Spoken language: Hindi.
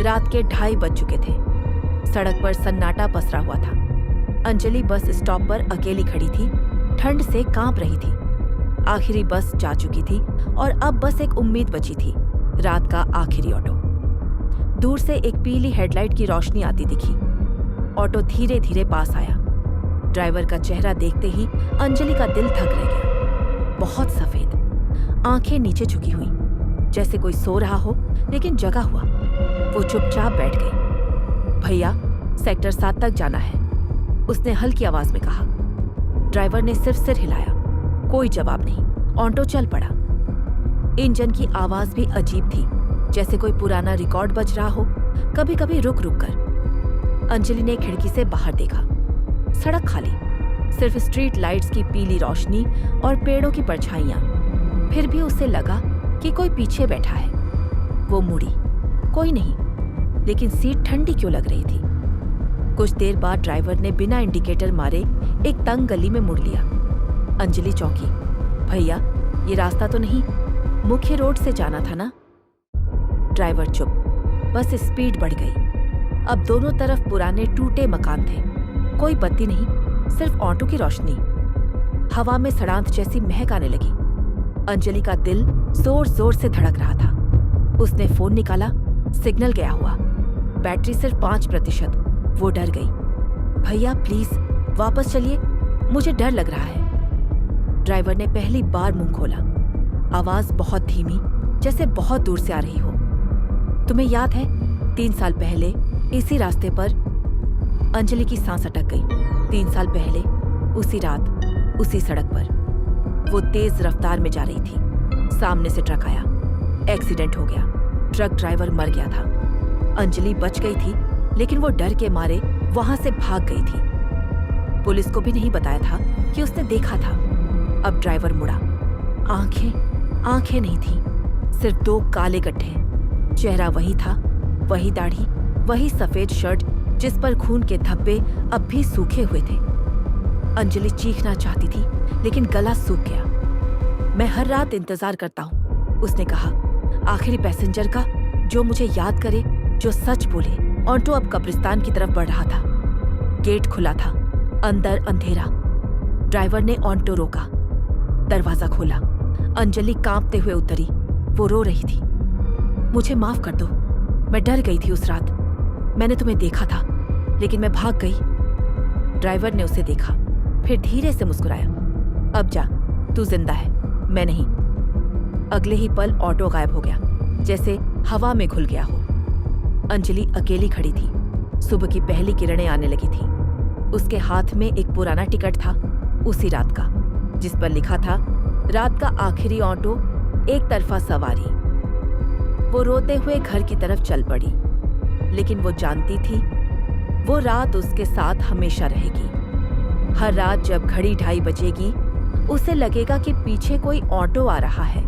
रात के 2:30 बज चुके थे। सड़क पर सन्नाटा पसरा हुआ था। अंजलि बस स्टॉप पर अकेली खड़ी थी, ठंड से कांप रही थी। आखिरी बस जा चुकी थी और अब बस एक उम्मीद बची थी, रात का आखिरी ऑटो। दूर से एक पीली हेडलाइट की रोशनी आती दिखी। ऑटो धीरे धीरे पास आया। ड्राइवर का चेहरा देखते ही अंजलि का दिल थक रह गया। बहुत सफेद, आंखें नीचे झुकी हुई, जैसे कोई सो रहा हो लेकिन जगा हुआ। वो चुपचाप बैठ गई। भैया, सेक्टर 7 तक जाना है, उसने हल्की आवाज में कहा। ड्राइवर ने सिर्फ सिर हिलाया, कोई जवाब नहीं। ऑटो चल पड़ा। इंजन की आवाज भी अजीब थी, जैसे कोई पुराना रिकॉर्ड बज रहा हो, कभी कभी रुक रुक कर। अंजलि ने खिड़की से बाहर देखा। सड़क खाली, सिर्फ स्ट्रीट लाइट्स की पीली रोशनी और पेड़ों की परछाइयां। फिर भी उसे लगा कि कोई पीछे बैठा है। वो मुड़ी, कोई नहीं, लेकिन सीट ठंडी क्यों लग रही थी। कुछ देर बाद ड्राइवर ने बिना इंडिकेटर मारे एक तंग गली में मुड़ लिया। अंजलि चौंकी। भैया, ये रास्ता तो नहीं, मुख्य रोड से जाना था ना? ड्राइवर चुप। बस स्पीड बढ़ गई। अब दोनों तरफ पुराने टूटे मकान थे। कोई बत्ती नहीं, सिर्फ ऑटो की रोशनी। हवा में सड़ांत जैसी महक आने लगी। अंजलि का दिल जोर जोर से धड़क रहा था। उसने फोन निकाला, सिग्नल गया हुआ, बैटरी सिर्फ 5%। वो डर गई। भैया प्लीज वापस चलिए, मुझे डर लग रहा है। ड्राइवर ने पहली बार मुंह खोला। आवाज बहुत धीमी, जैसे बहुत दूर से आ रही हो। तुम्हें याद है 3 साल पहले इसी रास्ते पर? अंजलि की सांस अटक गई। 3 साल पहले उसी रात उसी सड़क पर वो तेज रफ्तार में जा रही थी। सामने से ट्रक आया, एक्सीडेंट हो गया। ट्रक ड्राइवर मर गया था। अंजलि बच गई थी, लेकिन वो डर के मारे वहां से भाग गई थी। पुलिस को भी नहीं बताया था कि उसने देखा था। अब ड्राइवर मुड़ा। आंखें नहीं थी, सिर्फ 2 काले गड्ढे। चेहरा वही था, वही दाढ़ी, वही सफेद शर्ट जिस पर खून के धब्बे अब भी सूखे हुए थे। अंजलि चीखना चाहती थी, लेकिन गला सूख गया। मैं हर रात इंतजार करता हूँ, उसने कहा। आखिरी पैसेंजर का, जो मुझे याद करे, जो सच बोले। ऑटो अब कब्रिस्तान की तरफ बढ़ रहा था। गेट खुला था, अंदर अंधेरा। ड्राइवर ने ऑटो रोका, दरवाजा खोला। अंजलि कांपते हुए उतरी। वो रो रही थी। मुझे माफ कर दो, मैं डर गई थी उस रात। मैंने तुम्हें देखा था, लेकिन मैं भाग गई। ड्राइवर ने उसे देखा, फिर धीरे से मुस्कुराया। अब जा, तू जिंदा है, मैं नहीं। अगले ही पल ऑटो गायब हो गया, जैसे हवा में घुल गया हो। अंजलि अकेली खड़ी थी। सुबह की पहली किरणें आने लगी थी। उसके हाथ में एक पुराना टिकट था, उसी रात का, जिस पर लिखा था, रात का आखिरी ऑटो, एक तरफा सवारी। वो रोते हुए घर की तरफ चल पड़ी, लेकिन वो जानती थी वो रात उसके साथ हमेशा रहेगी। हर रात जब घड़ी 2:30 बजेगी, उसे लगेगा कि पीछे कोई ऑटो आ रहा है,